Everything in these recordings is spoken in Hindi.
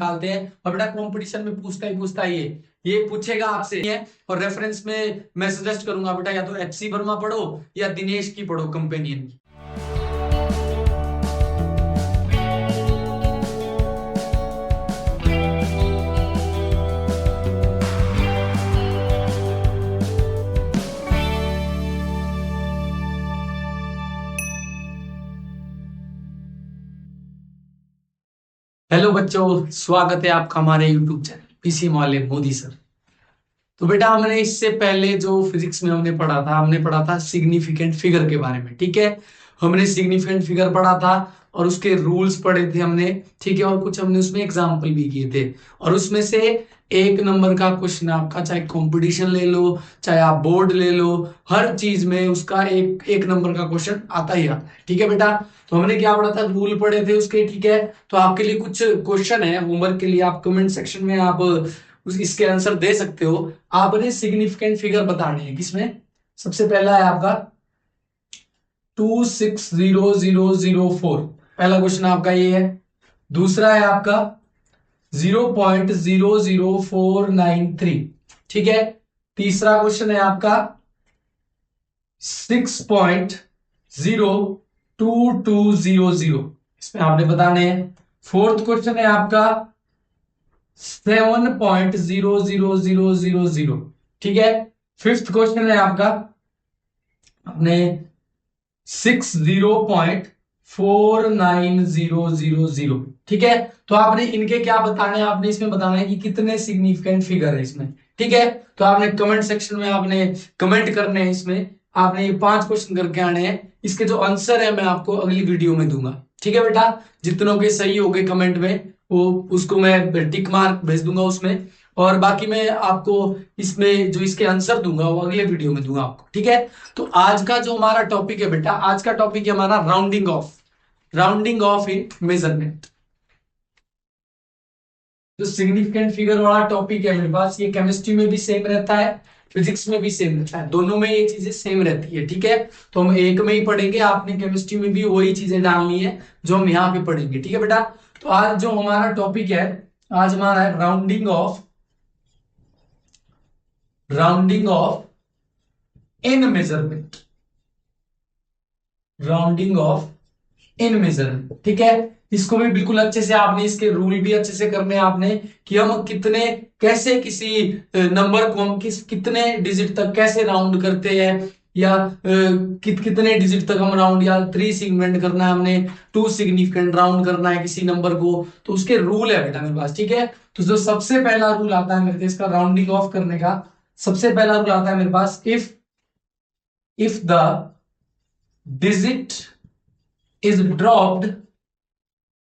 निकालते हैं। और बेटा कंपटीशन में पूछता ही ये पूछेगा आपसे है। और रेफरेंस में मैं सजेस्ट करूंगा बेटा या तो एचसी वर्मा पढ़ो या दिनेश की पढ़ो कंपेनियन की। हेलो बच्चों, स्वागत है आपका हमारे यूट्यूब चैनल पीसी वाले मोदी सर। तो बेटा हमने इससे पहले जो फिजिक्स में हमने पढ़ा था सिग्निफिकेंट फिगर के बारे में। ठीक है, हमने सिग्निफिकेंट फिगर पढ़ा था और उसके रूल्स पढ़े थे हमने। ठीक है, और कुछ हमने उसमें एग्जाम्पल भी किए थे। और उसमें से एक नंबर का क्वेश्चन आपका, चाहे कंपटीशन ले लो चाहे आप बोर्ड ले लो, हर चीज में उसका एक नंबर का क्वेश्चन आता ही आता है। ठीक है बेटा, तो हमने क्या पढ़ा था, रूल पढ़े थे उसके। ठीक है, तो आपके लिए कुछ क्वेश्चन है होमवर्क के लिए, आप कमेंट सेक्शन में आप इसके आंसर दे सकते हो। आपने सिग्निफिकेंट फिगर बताने हैं। किसमें? सबसे पहला है आपका 260,004, पहला क्वेश्चन आपका ये है। दूसरा है आपका 0.00493। ठीक है, तीसरा क्वेश्चन है आपका 6.02200, इसमें आपने बताने हैं। फोर्थ क्वेश्चन है आपका 7.00000। ठीक है, फिफ्थ क्वेश्चन है आपका अपने 60.49000। ठीक है, तो आपने इनके क्या बताने हैं, आपने इसमें बताना है कि कितने सिग्निफिकेंट फिगर है इसमें। ठीक है, तो आपने कमेंट सेक्शन में आपने कमेंट करने हैं। इसमें आपने ये 5 क्वेश्चन करके आने हैं। इसके जो आंसर है मैं आपको अगली वीडियो में दूंगा। ठीक है बेटा, जितनों के सही हो गए कमेंट में वो उसको मैं टिक मार्क भेज दूंगा उसमें। और बाकी मैं आपको इसमें जो इसके आंसर दूंगा वो अगले वीडियो में दूंगा आपको। ठीक है, तो आज का जो हमारा टॉपिक है बेटा, आज का टॉपिक है हमारा राउंडिंग ऑफ इन मेजरमेंट। जो सिग्निफिकेंट फिगर वाला टॉपिक है मेरे पास, ये केमिस्ट्री में भी सेम रहता है, फिजिक्स में भी सेम रहता है, दोनों में ये चीजें सेम रहती है। ठीक है, तो हम एक में ही पढ़ेंगे, आपने केमिस्ट्री में भी वही चीजें डालनी है जो हम यहाँ पे पढ़ेंगे। ठीक है बेटा, तो आज जो हमारा टॉपिक है, आज हमारा है राउंडिंग ऑफ इन मेजरमेंट। राउंडिंग ऑफ इन मेजरमेंट। ठीक है, इसको भी बिल्कुल अच्छे से आपने, इसके रूल भी अच्छे से करने हैं आपने, कि हम कितने कैसे किसी नंबर को हम कितने डिजिट तक कैसे राउंड करते हैं, या कितने डिजिट तक हम राउंड, या 3 सिग्निफिकेंट करना है हमने, 2 सिग्निफिकेंट राउंड करना है किसी नंबर को, तो उसके रूल है बेटा मेरे पास। ठीक है, तो जो सबसे पहला रूल आता है मेरे पास इसका राउंडिंग ऑफ करने का, सबसे पहला रूल आता है मेरे पास, if the digit is dropped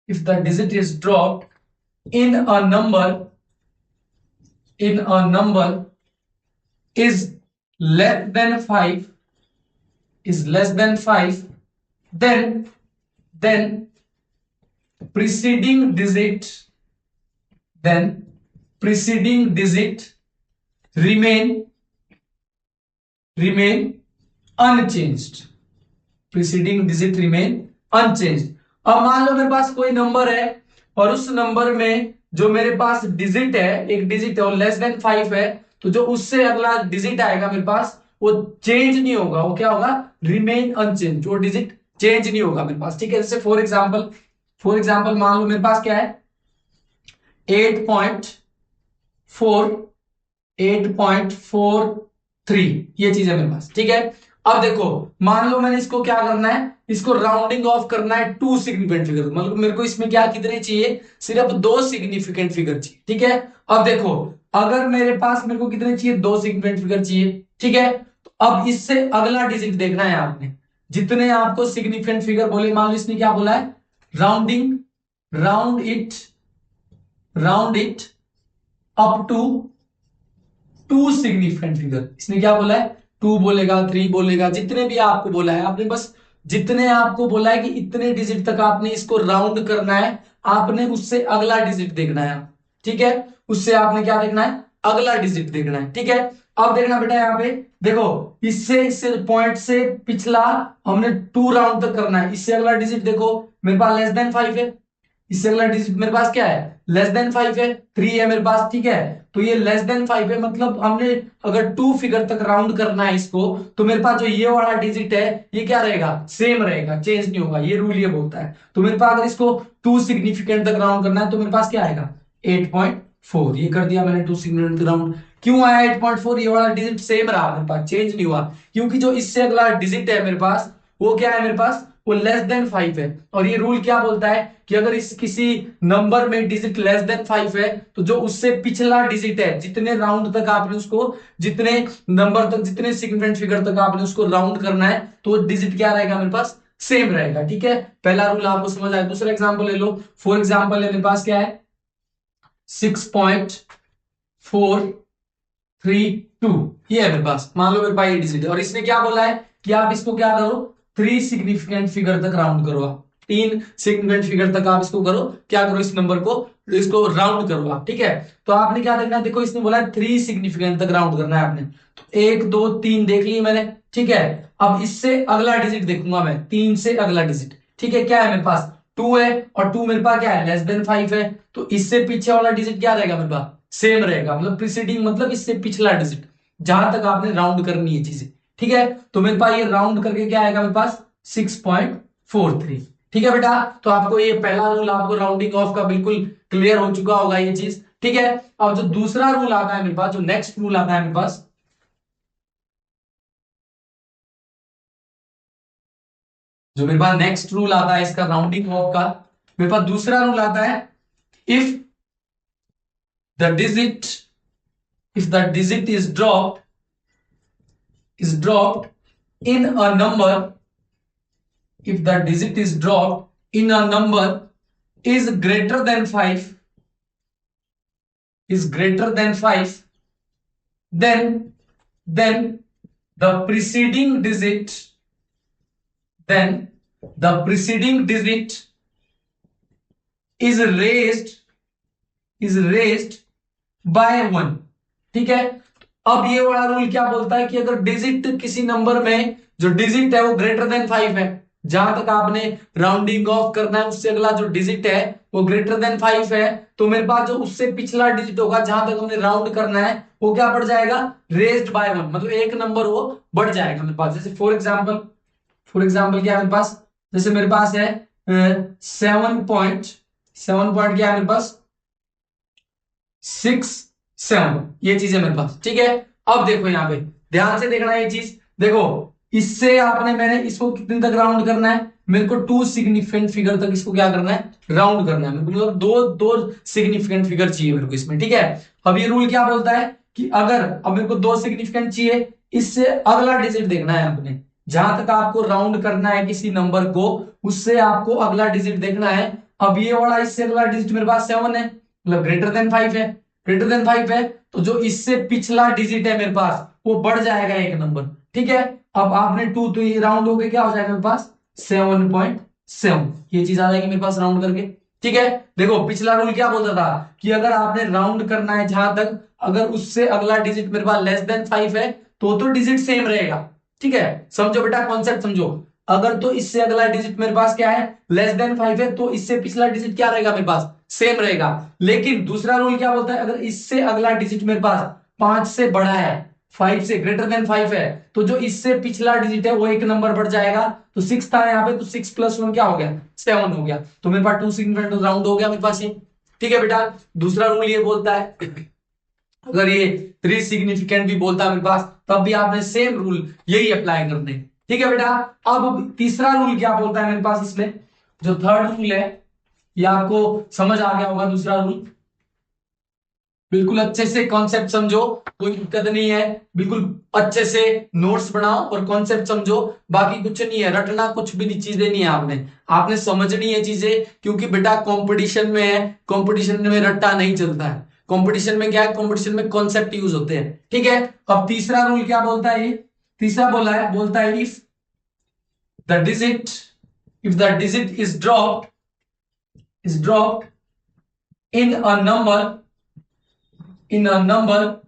if the digit is dropped in a number is less than 5 then preceding digit remain unchanged। Preceding digit remain unchanged. अब मान लो मेरे पास कोई नंबर है और उस नंबर में जो मेरे पास डिजिट है, एक डिजिट है और लेस देन 5 है, तो जो उससे अगला डिजिट आएगा मेरे पास वो चेंज नहीं होगा। वो क्या होगा? रिमेन अनचेंज, वो डिजिट चेंज नहीं होगा मेरे पास। ठीक है, जैसे फॉर एग्जाम्पल मान लो मेरे पास क्या है 8.43, ये चीज है मेरे पास। ठीक है, अब देखो मान लो मैंने इसको क्या करना है, इसको राउंडिंग ऑफ करना है 2 सिग्निफिकेंट फिगर, मतलब मेरे को इसमें क्या कितने चाहिए, सिर्फ 2 सिग्निफिकेंट फिगर चाहिए। ठीक है, अब देखो अगर मेरे को कितने चाहिए, 2 सिग्निफिकेंट फिगर चाहिए। ठीक है, तो अब इससे अगला डिजिट देखना है आपने, जितने आपको सिग्निफिकेंट फिगर बोले, मान लो इसने क्या बोला है, round it up to 2 significant figure. इसने क्या बोला है, 2 बोलेगा, 3 बोलेगा, जितने भी आपको बोला है, आपने बस जितने आपको बोला है कि इतने डिजिट तक आपने इसको राउंड करना है, आपने उससे अगला डिजिट देखना है। ठीक है, उससे आपने क्या देखना है, अगला डिजिट देखना है। ठीक है, अब देखना बेटा यहाँ पे देखो, इससे पॉइंट से पिछला हमने 2 राउंड तक करना है, इससे अगला डिजिट देखो मेरे पास लेस देन 5 है, इससे अगला डिजिट मेरे पास क्या है, लेस देन 5 है, 3 है मेरे पास, ठीक है। तो ये लेस देन 5 है, मतलब हमने अगर 2 फिगर तक राउंड करना है इसको, तो मेरे पास जो ये वाला डिजिट है ये क्या रहेगा, सेम रहेगा, चेंज नहीं होगा, ये रूल ये बोलता है। तो मेरे पास अगर इसको 2 सिग्निफिकेंट तक राउंड करना है तो मेरे पास क्या आएगा, 8.4। ये कर दिया मैंने 2 सिग्निफिकेंट तक राउंड। क्यों आया 8.4, ये वाला डिजिट सेम रहा मेरे पास, चेंज नहीं हुआ, क्योंकि जो इससे अगला डिजिट है मेरे पास वो क्या है, मेरे पास वो लेस देन 5 है। और ये रूल क्या बोलता है कि अगर इस किसी नंबर में डिजिट लेस देन 5 है तो जो उससे पिछला डिजिट है, जितने राउंड तक आपने उसको, जितने नंबर तक, जितने सिग्निफिकेंट फिगर तक आपने उसको राउंड करना है, तो डिजिट क्या रहेगा मेरे पास, सेम रहेगा, ठीक है। पहला रूल आपको समझ आया। दूसरा एग्जांपल ले लो। फॉर एग्जांपल है मेरे पास क्या है, 6.432, ये है मेरे पास, मान लो मेरे पास ये डिजिट है, और इसने क्या बोला है कि आप इसको क्या करो, 3 सिग्निफिकेंट फिगर तक राउंड करो, आप 3 सिग्निफिकेंट फिगर तक आप इसको करो, क्या करो, इस नंबर को, इसको राउंड करो आप, ठीक है। तो आपने क्या देखना है, देखो इसने बोला है 3 सिग्निफिकेंट तक राउंड करना है आपने, तो 1 2 3 देख लिए मैंने, ठीक है। अब इससे अगला डिजिट देखूंगा मैं, 3 से अगला डिजिट, ठीक है, क्या है मेरे पास, 2 है, और 2 मेरे पास क्या है, लेस देन 5 है, तो इससे पीछे वाला डिजिट क्या रहेगा मेरे पास, सेम रहेगा, मतलब प्रीसीडिंग मतलब इससे पिछला डिजिट, जहां तक आपने राउंड करनी है चीजें, ठीक है। तो मेरे पास ये राउंड करके क्या आएगा मेरे पास, 6.43, ठीक है बेटा। तो आपको ये पहला रूल, आपको राउंडिंग ऑफ का बिल्कुल क्लियर हो चुका होगा ये चीज, ठीक है। अब जो दूसरा रूल आता है मेरे पास, जो नेक्स्ट रूल आता है मेरे पास, जो मेरे पास नेक्स्ट रूल आता है इसका राउंडिंग ऑफ का, मेरे पास दूसरा रूल आता है, if the digit, if the digit is dropped in a number, if the digit is dropped in a number is greater than 5, is greater than 5, then the preceding digit, then the preceding digit is raised by 1, ठीक है। अब ये वाला रूल क्या बोलता है कि अगर डिजिट किसी नंबर में जो डिजिट है वो ग्रेटर देन 5 है, जहां तक आपने राउंडिंग ऑफ करना है उससे अगला जो डिजिट है वो ग्रेटर देन 5 है, तो मेरे पास जो उससे पिछला डिजिट होगा जहां तक हमने राउंड करना है वो क्या बढ़ जाएगा, रेज्ड बाय 1, मतलब एक नंबर वो बढ़ जाएगा मेरे पास। जैसे फॉर एग्जाम्पल क्या है मेरे पास, जैसे मेरे पास है 7 पॉइंट क्या है मेरे पास, 6 7, ये चीज है मेरे पास, ठीक है। अब देखो यहाँ पे ध्यान से देखना ये चीज, देखो इससे आपने, मैंने इसको कितने तक राउंड करना है, मेरे को 2 सिग्निफिकेंट फिगर तक इसको क्या करना है, राउंड करना है, मेरे को मतलब दो दो सिग्निफिकेंट फिगर चाहिए मेरे को इसमें, ठीक है। अब ये रूल क्या बोलता है कि अगर, अब मेरे को 2 सिग्निफिकेंट चाहिए, इससे अगला डिजिट देखना है आपने, जहां तक आपको राउंड करना है किसी नंबर को, उससे आपको अगला डिजिट देखना है। अब ये वाला इससे अगला डिजिट मेरे पास 7 है, मतलब ग्रेटर देन 5 है, ग्रेटर देन 5 है, तो जो इससे पिछला डिजिट है मेरे पास वो बढ़ जाएगा एक नंबर, ठीक है। अब आपने 2, तो ये राउंड हो गया, क्या हो जाएगा मेरे पास 7.7, ये चीज आ जाएगी मेरे पास राउंड करके, ठीक है। देखो पिछला रूल क्या बोलता था कि अगर आपने राउंड करना है जहां तक, अगर उससे अगला डिजिट मेरे पास लेस देन 5 है तो डिजिट सेम रहेगा, ठीक है। समझो बेटा, कॉन्सेप्ट समझो। अगर तो इससे अगला डिजिट मेरे पास क्या है, लेस देन 5 है, तो इससे पिछला डिजिट क्या रहेगा मेरे पास, सेम रहेगा। लेकिन दूसरा रूल क्या बोलता है, अगर इससे अगला डिजिट मेरे पास 5 से बड़ा है, 5 से ग्रेटर देन 5 है, तो जो इससे पिछला डिजिट है वो एक नंबर बढ़ जाएगा। तो 6 था यहाँ पे, तो 6 + 1 क्या हो गया, 7 हो गया, तो मेरे पास 2 सिग्निफिकेंट राउंड हो गया मेरे पास ये, ठीक है बेटा। दूसरा रूल ये बोलता है, अगर ये 3 सिग्निफिकेंट भी बोलता है मेरे पास, तब भी आपने सेम रूल यही अप्लाई करने, ठीक है बेटा। अब तीसरा रूल क्या बोलता है मेरे पास इसमें, जो थर्ड रूल है, ये आपको समझ आ गया होगा। दूसरा रूल बिल्कुल अच्छे से कॉन्सेप्ट समझो, कोई दिक्कत नहीं है, बिल्कुल अच्छे से नोट्स बनाओ और कॉन्सेप्ट समझो, बाकी कुछ नहीं है, रटना कुछ भी चीजें नहीं है, आपने आपने समझनी है चीजें, क्योंकि बेटा कंपटीशन में है, कंपटीशन में रट्टा नहीं चलता है, कंपटीशन में क्या है, कंपटीशन में कॉन्सेप्ट यूज होते हैं, ठीक है। अब तीसरा रूल क्या बोलता है, ये तीसरा बोलता है the digit if the digit is dropped in a number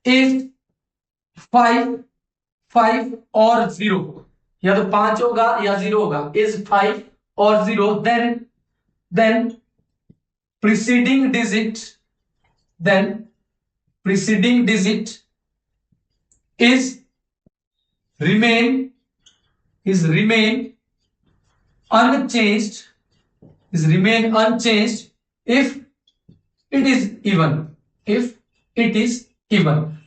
is 5 और 0, या तो 5 होगा या 0 होगा, is 5 और 0, then preceding digit, then preceding digit is remain unchanged, if it is even,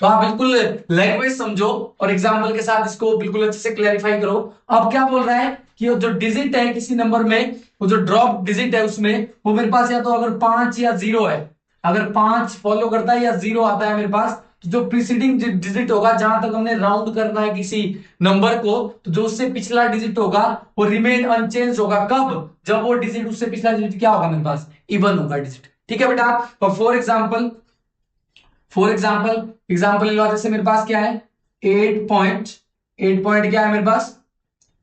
तो आप बिल्कुल लैंग्वेज समझो और एग्जाम्पल के साथ इसको बिल्कुल अच्छे से क्लैरिफाई करो। अब क्या बोल रहा है कि जो डिजिट है किसी नंबर में, वो जो ड्रॉप डिजिट है उसमें, वो मेरे पास या तो अगर 5 या 0 है, अगर 5 फॉलो करता है या 0 आता है मेरे पास, तो जो प्रीसीडिंग डिजिट होगा, जहां तक हमने राउंड करना है किसी नंबर को, तो जो उससे पिछला डिजिट होगा वो रिमेन अनचेंज होगा। कब? जब वो डिजिट उससे पिछला डिजिट क्या होगा मेरे पास, इवन होगा डिजिट। ठीक है बेटा। और फॉर एग्जाम्पल एग्जाम्पल लो, जैसे मेरे पास क्या है 8 पॉइंट क्या है मेरे पास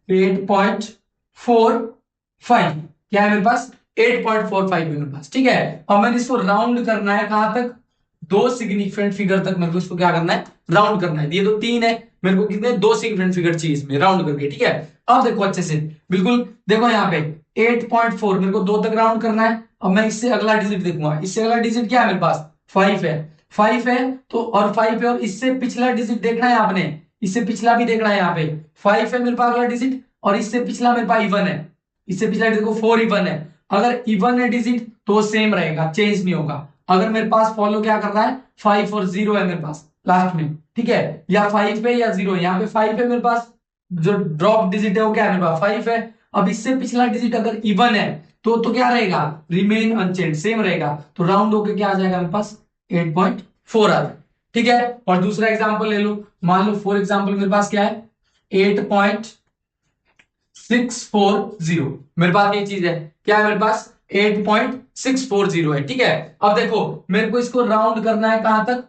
8.45, क्या है मेरे पास 8.45 है मेरे पास। ठीक है। अब मैंने इसको राउंड करना है कहां तक, दो सिग्निफिकेंट फिगर तक मेरे को इसको क्या करना है, राउंड करना है। ये तो 3 है, मेरे को कितने, दो सिग्निफिकेंट फिगर चाहिए इसमें राउंड करके। ठीक है। अब देखो अच्छे से, बिल्कुल देखो यहाँ पे 8.4 मेरे को 2 तक राउंड करना है। अब मैं इससे अगला डिजिट देखूंगा, इससे अगला डिजिट क्या है मेरे पास 5 है, 5 है तो, और 5 है, और इससे पिछला डिजिट देखना है आपने, इससे पिछला भी देखना है। यहाँ पे 5 है मेरे पास अगला डिजिट, और इससे पिछला मेरे पास इवन है, इससे पिछला डिजिट को 4 इवन है। अगर इवन है डिजिट तो सेम रहेगा, चेंज नहीं होगा। अगर मेरे पास फॉलो क्या कर रहा है 5 और 0 है मेरे पास लास्ट में। ठीक है। या 5 है या 0 है, यहाँ पे 5 है मेरे पास, जो ड्रॉप डिजिट है वो क्या है मेरे पास 5 है। अब इससे पिछला डिजिट अगर इवन है तो क्या रहेगा, रिमेन अनचेंज, सेम रहेगा। तो राउंड होकर क्या आ जाएगा मेरे पास 8.4 आ जाएगा। ठीक है। और दूसरा एग्जांपल ले लो, मान लो फॉर एग्जांपल मेरे पास क्या है 8.640, मेरे पास ये चीज है, क्या है मेरे पास 8.640 है। ठीक है। अब देखो मेरे को इसको राउंड करना है कहां तक,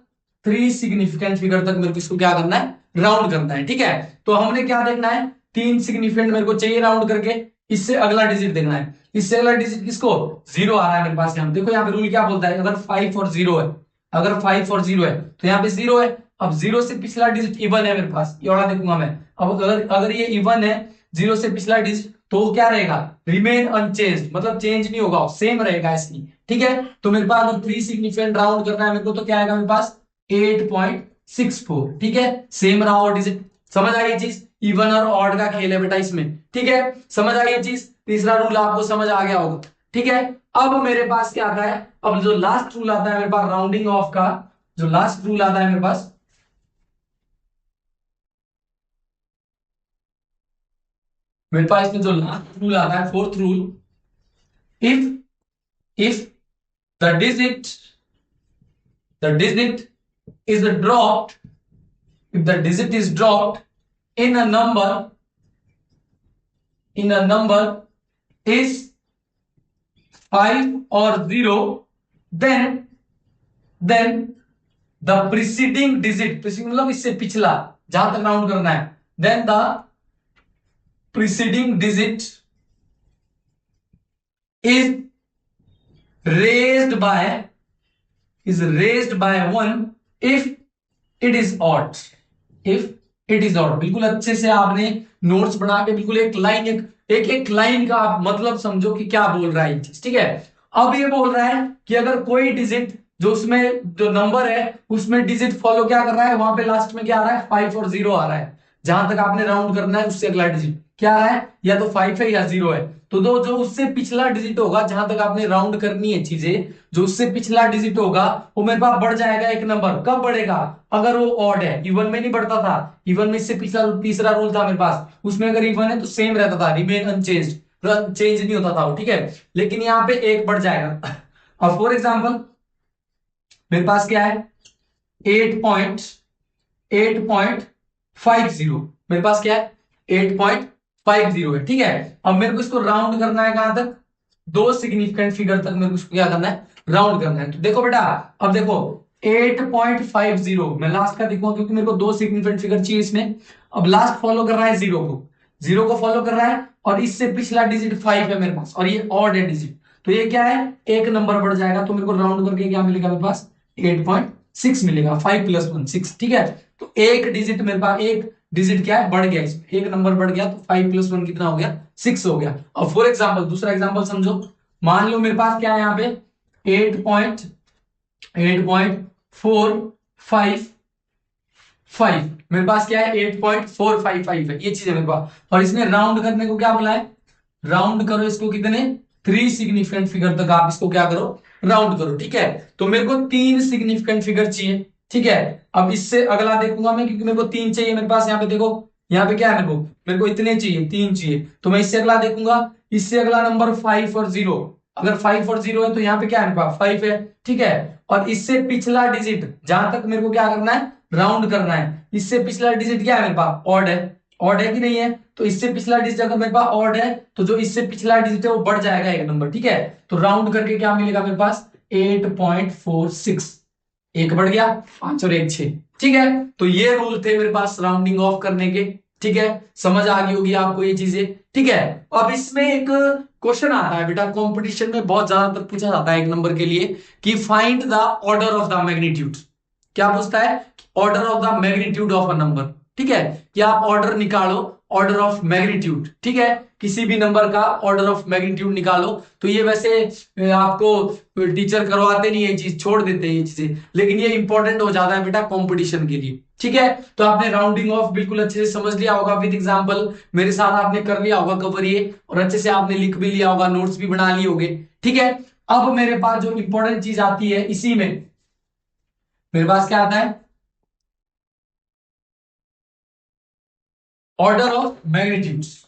3 सिग्निफिकेंट फिगर तक मेरे को इसको क्या करना है, राउंड करना है। ठीक है। तो हमने क्या देखना है, 3 सिग्निफिकेंट मेरे को चाहिए राउंड करके, इससे अगला डिजिट देखना है, इससे अगला डिजिट किसको 0 आ रहा है मेरे पास। यहाँ देखो यहाँ पे रूल क्या बोलता है, अगर 5 और 0 है, अगर 5 और 0 है तो यहाँ पे 0 है। अब 0 से पिछला डिजिट इवन है मेरे पास, ये वाला देखूंगा मैं। अब अगर ये इवन है, 0 से पिछला डिजिट, तो वो क्या रहेगा, रिमेन अनचेंज, मतलब चेंज नहीं होगा, सेम रहेगा इसकी। ठीक है। तो मेरे पास 3 सिग्निफिकेंट राउंड करना है मेरे को, तो क्या आएगा मेरे पास 8.64। ठीक है। सेम रहा और डिजिट। समझ आई ये चीज, इवन और ऑड का खेल है बेटा इसमें। ठीक है। समझ आई ये चीज, तीसरा रूल आपको समझ आ गया होगा। ठीक है। अब मेरे पास क्या आता है, अब जो लास्ट रूल आता है मेरे पास राउंडिंग ऑफ का, जो लास्ट रूल आता है मेरे पास, इसमें जो लास्ट रूल आता है, fourth rule, if the digit is dropped, if the digit is dropped in a number is 5 or 0, then the preceding digit, मतलब इससे पिछला जहां तक राउंड करना है, then the preceding digit is raised by 1 if it is odd, बिल्कुल अच्छे से आपने नोट्स बना के बिल्कुल एक लाइन का आप मतलब समझो कि क्या बोल रहा है ये चीज। ठीक है। अब ये बोल रहा है कि अगर कोई डिजिट जो उसमें जो नंबर है उसमें डिजिट फॉलो क्या कर रहा है, वहां पे लास्ट में क्या आ रहा है 5 और 0 आ रहा है, जहां तक आपने राउंड करना है उससे अगला डिजिट क्या आ रहा है, या तो 5 है या 0 है। तो जो उससे पिछला डिजिट होगा, जहां तक आपने राउंड करनी है चीजें, जो उससे पिछला डिजिट होगा वो मेरे पास बढ़ जाएगा एक नंबर। कब बढ़ेगा, अगर वो ऑड है, इवन में नहीं बढ़ता था, इवन में इससे पिछला तीसरा रूल था मेरे पास, उसमें अगर इवन है तो सेम रहता था, रिमेन अनचेंज, चेंज नहीं होता था वो। ठीक है। लेकिन यहाँ पे एक बढ़ जाएगा। अब फॉर एग्जाम्पल मेरे पास क्या है 8.50, मेरे पास क्या है 8.50 है। ठीक है। अब मेरे को इसको राउंड करना है कहां तक, दो सिग्निफिकेंट फिगर तक मेरे को इसको क्या करना है, राउंड करना है। तो देखो बेटा, अब देखो 8.50 मैं लास्ट का देखूंगा, क्योंकि मेरे को दो सिग्निफिकेंट फिगर चाहिए इसमें। अब लास्ट फॉलो कर रहा है 0 को फॉलो कर रहा है, और इससे पिछला डिजिट 5 है मेरे पास, और ये ऑड है डिजिट, तो ये क्या है एक नंबर बढ़ जाएगा। तो मेरे को राउंड करके क्या मिलेगा मेरे पास 8.6 मिलेगा, 5 + 1 6। ठीक है। तो एक डिजिट मेरे पास, एक डिजिट क्या है बढ़ गया, इसमें एक नंबर बढ़ गया, तो 5 + 1 कितना हो गया 6 हो गया। अब फॉर एग्जाम्पल दूसरा एग्जाम्पल समझो, मान लो मेरे पास क्या है यहाँ पे 8.455 मेरे पास क्या है 8.455 है, ये चीज है मेरे पास। और इसमें राउंड करने को क्या बोला है, राउंड करो इसको कितने 3 सिग्निफिकेंट फिगर तक आप इसको क्या करो राउंड करो, ठीक है। तो मेरे को 3 सिग्निफिकेंट फिगर चाहिए, ठीक है। अब इससे अगला देखूंगा मैं, क्योंकि मेरे को 3 चाहिए मेरे पास। यहाँ पे देखो, यहाँ पे क्या है मेरे को इतने चाहिए, 3 चाहिए, तो मैं इससे अगला देखूंगा। इससे अगला नंबर 5 और 0, अगर 5 और 0 है तो यहाँ पे क्या है मेरे पास 5 है, ठीक है। और इससे पिछला डिजिट जहां तक मेरे को क्या करना है राउंड करना है, इससे पिछला डिजिट क्या है मेरे पास ऑड है, ऑड है कि नहीं है। तो इससे पिछला डिजिट अगर मेरे पास ऑड है तो जो इससे पिछला डिजिट है वो बढ़ जाएगा एक नंबर, ठीक है। तो राउंड करके क्या मिलेगा मेरे पास 8.46, एक बढ़ गया 5 और 1 6, ठीक है। तो ये रूल थे मेरे पास राउंडिंग ऑफ करने के, ठीक है। समझ आ गई होगी आपको ये चीजें, ठीक है। अब इसमें एक क्वेश्चन आता है बेटा, कंपटीशन में बहुत ज्यादातर पूछा जाता है एक नंबर के लिए, कि find the order of the magnitude. क्या पूछता है, order of the magnitude of a number, ठीक है। कि आप ऑर्डर निकालो, ऑर्डर ऑफ मैग्नीट्यूड, ठीक है। किसी भी नंबर का ऑर्डर ऑफ मैग्नीट्यूड निकालो। तो ये वैसे आपको टीचर करवाते नहीं, ये चीज छोड़ देते हैं ये चीजें, लेकिन ये इंपॉर्टेंट हो जाता है बेटा कंपटीशन के लिए, ठीक है। तो आपने राउंडिंग ऑफ बिल्कुल अच्छे से समझ लिया होगा विद एग्जांपल, मेरे साथ आपने कर लिया होगा कवर ये, और अच्छे से आपने लिख भी लिया होगा, नोट्स भी बना लिए होंगे, ठीक है। अब मेरे पास जो इंपॉर्टेंट चीज आती है इसी में, मेरे पास क्या आता है ऑर्डर ऑफ मैग्नीट्यूड्स।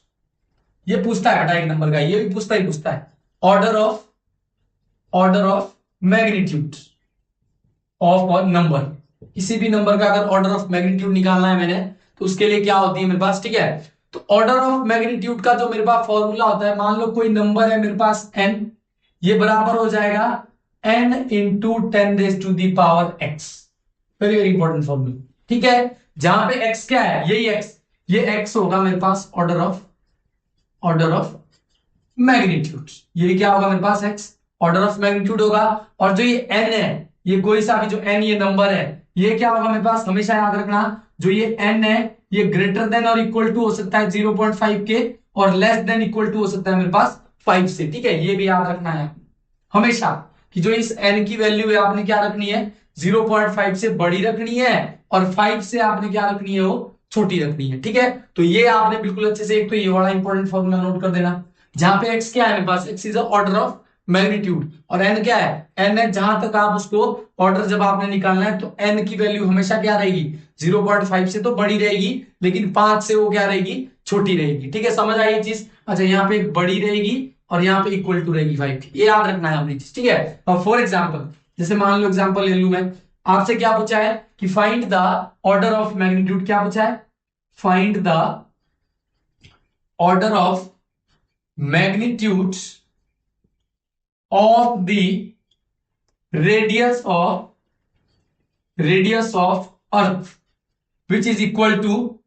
ये पूछता है बेटा एक नंबर का, ये भी पूछता है ऑर्डर ऑफ मैग्नीट्यूड ऑफ और नंबर। किसी भी नंबर का अगर ऑर्डर ऑफ मैग्नीट्यूड निकालना है मैंने, तो उसके लिए क्या होती है मेरे पास, ठीक है। तो ऑर्डर ऑफ मैग्नीट्यूड का जो मेरे पास फॉर्मूला होता है, मान लो कोई नंबर है मेरे पास n, ये बराबर हो जाएगा n into 10⁻⁻x। Very very important formula, ठीक है। जहां पे x क्या है, यही x, ये x होगा मेरे पास ऑर्डर ऑफ मैग्नीट्यूड। ये क्या होगा मेरे पास x ऑर्डर ऑफ मैग्नीट्यूड होगा। और जो ये n है, ये कोई सा भी जो n ये नंबर है, ये क्या होगा मेरे पास, हमेशा याद रखना, जो ये n है ये ग्रेटर देन और इक्वल टू हो सकता है 0.5 के, और लेस देन इक्वल टू हो सकता है मेरे पास 5 से, ठीक है। ये भी याद रखना है हमेशा, कि जो इस n की वैल्यू है आपने क्या रखनी है 0.5 से बड़ी रखनी है, और 5 से आपने क्या रखनी है वो छोटी रखनी है, ठीक है। तो ये आपने बिल्कुल अच्छे से, एक तो ये वाला इंपॉर्टेंट फॉर्मूला नोट कर देना, जहां पे x क्या है मेरे पास, x is order of magnitude, और n क्या है, n है जहां तक आप उसको ऑर्डर जब आपने निकालना है, तो n की वैल्यू हमेशा क्या रहेगी 0.5 से तो बड़ी रहेगी, लेकिन 5 से वो क्या रहेगी छोटी रहेगी, ठीक है। समझ आई ये चीज। अच्छा, यहाँ पे एक बड़ी रहेगी और यहाँ पे इक्वल टू रहेगी 5 की, ये याद रखना है अपनी चीज, ठीक है। और फॉर एग्जाम्पल, जैसे मान लो एग्जाम्पल ले लू मैं, आपसे क्या पूछा है कि find the order of magnitude, क्या पूछा है, find the order of magnitude of the radius of earth which is equal to,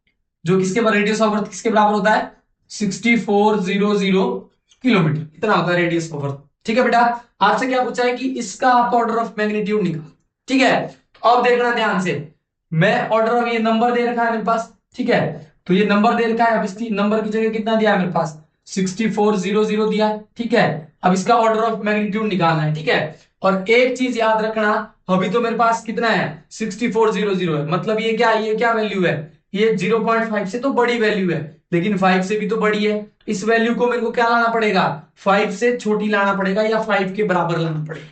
जो किसके रेडियस ऑफ अर्थ किसके बराबर होता है 6400 किलोमीटर, इतना होता है रेडियस ऑफ अर्थ, ठीक है बेटा। आपसे क्या पूछा है कि इसका आप ऑर्डर ऑफ मैग्नीट्यूड निकाल, ठीक है। तो अब देखना ध्यान से, मैं ऑर्डर ऑफ, ये नंबर दे रखा है मेरे पास, ठीक है। तो ये नंबर दे रखा है, अब इसकी नंबर की जगह कितना दिया है मेरे पास 6400 दिया है, ठीक है। अब इसका ऑर्डर ऑफ मैग्नीट्यूड निकालना है, ठीक है। और एक चीज याद रखना, अभी तो मेरे पास कितना है 6400 है, मतलब ये क्या वैल्यू है, ये 0.5 से तो बड़ी वैल्यू है, लेकिन 5 से भी तो बड़ी है। इस वैल्यू को मेरे को क्या लाना पड़ेगा, 5 से छोटी लाना पड़ेगा या 5 के बराबर लाना पड़ेगा,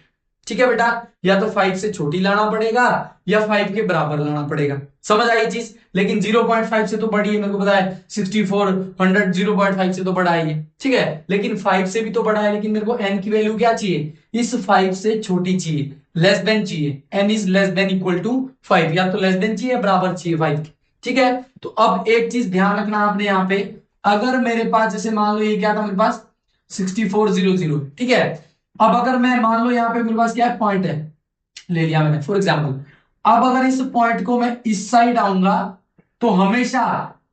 ठीक है बेटा। या तो 5 से छोटी लाना पड़ेगा या 5 के बराबर लाना पड़ेगा, समझ आई चीज। लेकिन 0.5 से तो बड़ी है, मेरे को पता है 6400 0.5 से तो बड़ा है, ठीक है। लेकिन 5 से भी तो बड़ा है, लेकिन मेरे को n की वैल्यू क्या चाहिए, इस 5 से छोटी चाहिए, लेस देन चाहिए, n is less than equal to 5, या तो लेस देन चाहिए या बराबर चाहिए 5 के, ठीक है। तो अब एक चीज ध्यान रखना आपने यहाँ पे, अगर मेरे पास जैसे मान लो ये क्या था मेरे पास 6400, ठीक है। अब अगर मैं मान लो यहाँ पे मेरे पास क्या है पॉइंट है, ले लिया मैंने फॉर एग्जाम्पल। अब अगर इस पॉइंट को मैं इस साइड आऊंगा, तो हमेशा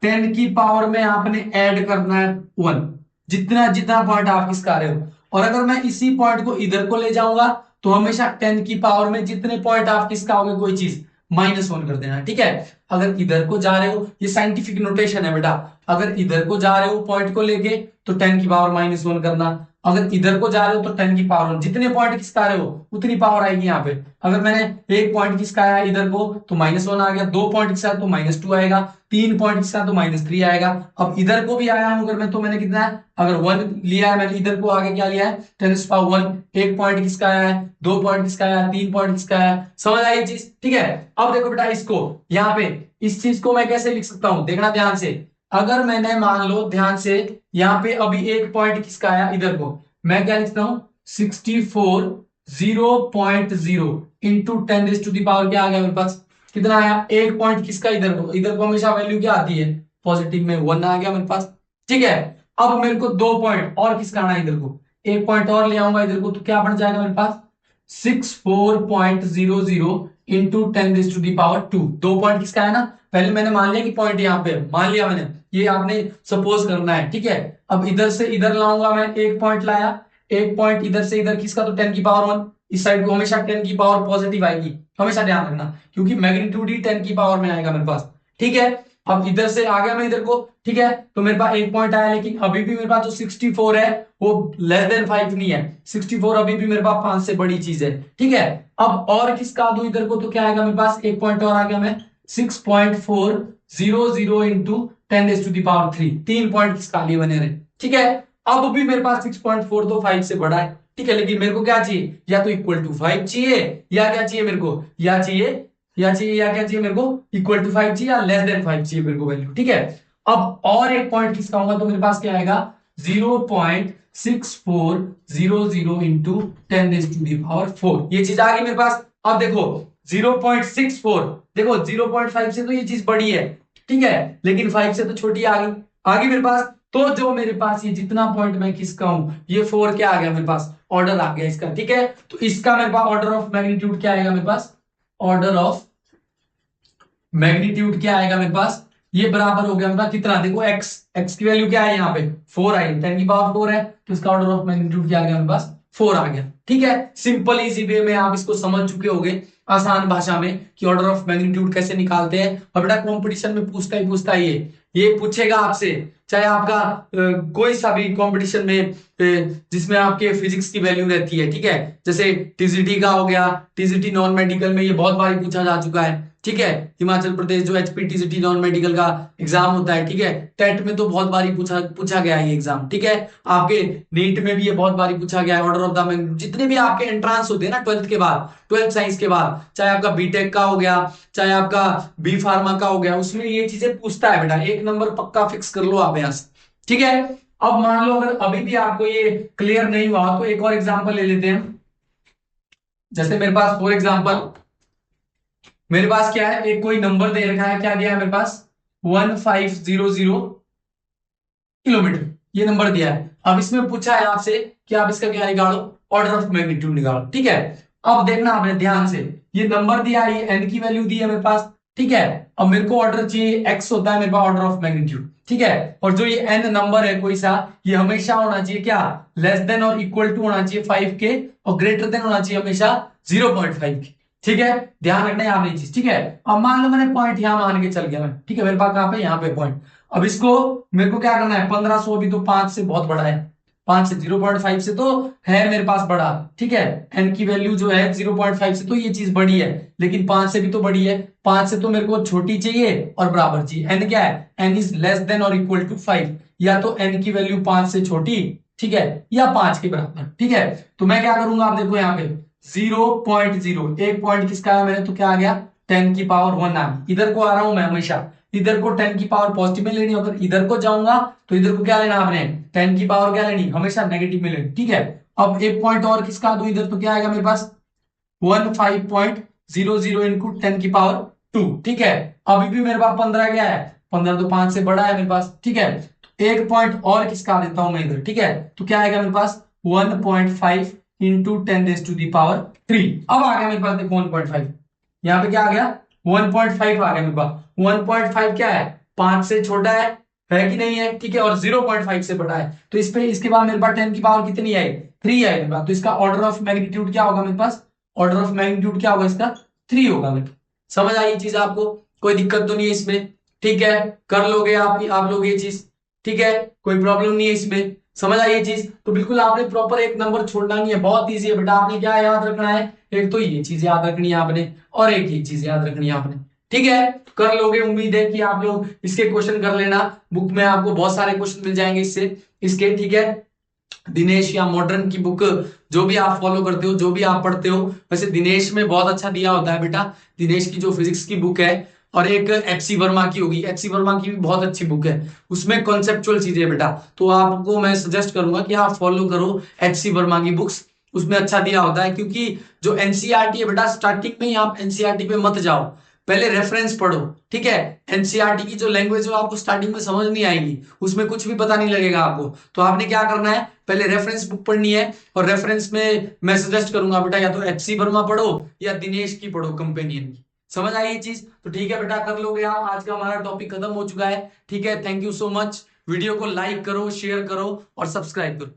10 की पावर में आपने ऐड करना है 1, जितना जितना पॉइंट आप किसका रहे हो। और अगर मैं इसी पॉइंट को इधर को ले जाऊंगा, तो हमेशा 10 की पावर में जितने पॉइंट आप किसका होंगे कोई चीज -1 कर देना, ठीक है। अगर इधर को जा रहे हो, ये साइंटिफिक नोटेशन है बेटा, अगर इधर को जा रहे हो पॉइंट को लेके तो 10 की पावर -1 करना, अगर इधर को जा रहे हो तो 10 की पावर 1, जितने पॉइंट खिसका रहे हो उतनी पावर आएगी यहाँ पे। अगर मैंने एक पॉइंट खिसकाया इधर को तो -1 आ गया, 2 पॉइंट खिसकाया तो -2 आएगा, 3 पॉइंट खिसकाया तो -3 आएगा। अब इधर को भी आया हूं अगर मैं, तो मैंने कितना है, अगर 1 लिया है मैंने, इधर को आगे क्या लिया है 10⁻1, एक पॉइंट खिसकाया है, 2 पॉइंट खिसकाया है, 3 पॉइंट खिसकाया है। समझ आई ये चीज? ठीक है। अब देखो बेटा इसको यहाँ पे, इस चीज को मैं कैसे लिख सकता हूं, देखना ध्यान से। अगर मैंने मान लो ध्यान से यहाँ पे अभी एक पॉइंट खिसकाया इधर को, मैं क्या लिखता हूं 64 0.0 इंटू 10⁻, क्या आ गया मेरे पास, कितना आया, एक पॉइंट किसका, इधर को हमेशा वैल्यू क्या आती है पॉजिटिव में, 1 आ गया मेरे पास। ठीक है। अब मेरे को 2 पॉइंट और खिसकाना है इधर को, एक पॉइंट और ले आऊंगा इधर को, तो क्या बन जाएगा मेरे पास 64.00 इंटू 10⁻²। 2 पॉइंट किसका है ना, पहले मैंने मान लिया कि पॉइंट यहाँ पे मान लिया मैंने, ये आपने सपोज करना है। ठीक है। अब इधर से इधर लाऊंगा मैं, एक पॉइंट लाया, एक पॉइंट इधर से इधर किसका, तो 10⁻1, इस साइड को हमेशा 10 की पावर पॉजिटिव आएगी, हमेशा ध्यान रखना, क्योंकि मैग्नीट्यूड ही 10 की पावर में आएगा मेरे पास। ठीक है। अब इधर से आ गया मैं इधर को, ठीक है, तो मेरे पास एक पॉइंट आया, लेकिन अभी भी मेरे पास जो 64 है वो <5 नहीं है, 64 अभी भी मेरे पास 5 से बड़ी चीज है। ठीक है। अब और किसका दूं इधर को, तो क्या आएगा मेरे पास, एक पॉइंट और आ गया, मैं 6.400 इंटू 10⁻3, 3 पॉइंट किसका लिए बने रहे। ठीक है। अब भी मेरे पास 6.4 तो 5 से बड़ा है। ठीक है। लेकिन मेरे को क्या चाहिए, या तो इक्वल टू 5 चाहिए, या क्या चाहिए मेरे को, या क्या चाहिए मेरे को, इक्वल टू 5 चाहिए या लेस देन 5 चाहिए मेरे को वैल्यू। ठीक है। अब और एक पॉइंट किसका होगा, तो मेरे पास क्या आएगा 0.6400 इंटू 10⁻4, ये चीज आ गई मेरे पास। अब देखो 0.64, देखो 0.5 से तो ये चीज बड़ी है, ठीक है, लेकिन 5 से तो छोटी आ गई मेरे पास। तो जो मेरे पास ये जितना पॉइंट मैं किसका हूं, ये 4 क्या आ गया मेरे पास, ऑर्डर आ गया इसका। ठीक है। तो इसका मेरे पास ऑर्डर ऑफ मैग्नीट्यूड क्या आएगा मेरे पास, ऑर्डर ऑफ मैग्नीट्यूड क्या आएगा मेरे पास, ये बराबर हो गया मेरे पास कितना, देखो एक्स की वैल्यू क्या है यहाँ पे 4 आई, 10⁻4 है, तो इसका ऑर्डर ऑफ मैग्नीट्यूड क्या आ गया मेरे पास 4 आ गया। ठीक है। सिंपल इजी वे में आप इसको समझ चुके होगे, आसान भाषा में, कि ऑर्डर ऑफ मैग्नीट्यूड कैसे निकालते हैं। और बेटा कॉम्पिटिशन में पूछता ही ये पूछेगा आपसे, चाहे आपका कोई सा भी कंपटीशन में जिसमें आपके फिजिक्स की वैल्यू रहती है। ठीक है। जैसे टीजीटी का हो गया, टीजीटी नॉन मेडिकल में ये बहुत बार पूछा जा चुका है। ठीक है। हिमाचल प्रदेश जो एचपीटीसीटी नॉन मेडिकल का एग्जाम होता है, ठीक है, टेट में तो बहुत बार पूछा गया है ये एग्जाम। ठीक है। आपके नीट में भी ये बहुत बार पूछा गया है। ऑर्डर ऑफ द मैग्नीट्यूड जितने भी आपके एंट्रांस होते हैं ना 12th के बाद, 12th साइंस के बाद, चाहे आपका बीटेक का हो गया, चाहे आपका बी फार्मा का हो गया, उसमें ये चीजें पूछता है बेटा, एक नंबर पक्का फिक्स कर लो आप यहाँ से। ठीक है। अब मान लो अगर अभी भी आपको ये क्लियर नहीं हुआ, तो एक और एग्जाम्पल ले लेते हैं। जैसे मेरे पास फॉर एग्जाम्पल, मेरे पास क्या है, एक कोई नंबर दे रखा है, क्या दिया है मेरे पास 1500 किलोमीटर, ये नंबर दिया है। अब इसमें पूछा है आपसे कि आप इसका क्या निकालो, ऑर्डर ऑफ मैग्नीट्यूड निकालो। ठीक है। अब देखना आपने ध्यान से, ये नंबर दिया है, ये एन की वैल्यू दी है मेरे पास। ठीक है। अब मेरे को ऑर्डर चाहिए, एक्स होता है मेरे पास ऑर्डर ऑफ मैग्नीट्यूड। ठीक है। और जो ये एन नंबर है कोई सा, ये हमेशा होना चाहिए क्या, लेस देन और इक्वल टू होना चाहिए 5 के, और ग्रेटर देन होना चाहिए हमेशा 0.5 के। ठीक है। ध्यान रखना है आपने चीज। ठीक है। अब मान लो मैंने पॉइंट यहां मान के चल गया मैं, ठीक है, मेरे पास कहां पे, यहाँ पे पॉइंट। अब इसको मेरे को क्या करना है, 1500 अभी तो 5 से बहुत बड़ा है, 5 से 0.5 से तो है मेरे पास बड़ा। ठीक है। एन की वैल्यू जो है 0.5 से तो ये चीज बड़ी है, लेकिन 5 से भी तो बड़ी है, 5 से तो मेरे को छोटी चाहिए और बराबर चाहिए। एन क्या है, एन इज लेस देन और इक्वल टू 5, या तो एन की वैल्यू 5 से छोटी, ठीक है, या 5 के बराबर। ठीक है। तो मैं क्या करूंगा, आप देखो यहाँ पे 0.0, एक पॉइंट किसका है मैंने, तो क्या आ गया 10⁻1 आ गई। इधर को आ रहा हूं मैं हमेशा, इधर को 10 की पावर पॉजिटिव में लेनी, अगर इधर को जाऊंगा तो इधर को क्या लेना आपने, 10 की पावर क्या लेनी, हमेशा नेगेटिव में लेनी। ठीक है। अब एक पॉइंट और किसका दूं इधर, तो क्या आएगा मेरे पास 15.00 इंटू 10⁻2। ठीक है। अभी भी मेरे पास 15 क्या है, 15 तो 5 से बड़ा है मेरे पास। ठीक है। तो एक पॉइंट और किसका देता हूं मैं इधर। ठीक है। तो क्या आएगा मेरे पास 1.5 इंटू 10⁻3। अब आ गया मेरे पास देखो 1.5, यहाँ पे क्या आ गया 1.5 आ गया मेरे पास। 1.5 क्या है, 5 से छोटा है कि नहीं है, ठीक है, और 0.5 से बड़ा है, तो इस पे इसके बाद मेरे पास 10 की पावर कितनी आई, 3 आई मेरे पास। तो इसका ऑर्डर ऑफ मैग्नीट्यूड क्या होगा मेरे पास, ऑर्डर ऑफ मैग्नीट्यूड क्या होगा इसका 3 होगा मेरे पास। समझ आई चीज आपको, कोई दिक्कत तो नहीं है इसमें। ठीक है। कर लोगे आप लोग ये चीज, ठीक है, कोई प्रॉब्लम नहीं है इसमें। समझ आई ये चीज? तो बिल्कुल आपने प्रॉपर एक नंबर छोड़ना नहीं है, बहुत ईजी है बेटा। आपने क्या याद रखना है, एक तो ये चीज याद रखनी है आपने, और एक ये चीज याद रखनी है आपने। ठीक है, कर लोगे, उम्मीद है कि आप लोग इसके क्वेश्चन कर लेना। बुक में आपको बहुत सारे क्वेश्चन मिल जाएंगे इससे इसके। ठीक है, दिनेश या मॉडर्न की बुक जो भी आप फॉलो करते हो, जो भी आप पढ़ते हो, वैसे दिनेश में बहुत अच्छा दिया होता है बेटा। दिनेश की जो फिजिक्स की बुक है, और एक एचसी वर्मा की होगी, एचसी वर्मा की भी बहुत अच्छी बुक है, उसमें कॉन्सेप्चुअल चीजें है बेटा। तो आपको मैं सजेस्ट करूंगा कि आप फॉलो करो एचसी वर्मा की बुक्स, उसमें अच्छा दिया होता है। क्योंकि जो एनसीईआरटी है बेटा, स्टार्टिंग में ही आप एनसीईआरटी पे मत जाओ, पहले रेफरेंस पढ़ो। ठीक है, एनसीईआरटी की जो लैंग्वेज है वो आपको स्टार्टिंग में समझ नहीं आएगी, उसमें कुछ भी पता नहीं लगेगा आपको। तो आपने क्या करना है, पहले रेफरेंस बुक पढ़नी है, और रेफरेंस में मैं सजेस्ट करूंगा बेटा या तो एचसी वर्मा पढ़ो या दिनेश की पढ़ो, कंपेनियन की। समझ आई ये चीज? तो ठीक है बेटा, कर लोगे आप। आज का हमारा टॉपिक खत्म हो चुका है। ठीक है, thank you so much. Video को लाइक करो, शेयर करो और सब्सक्राइब करो।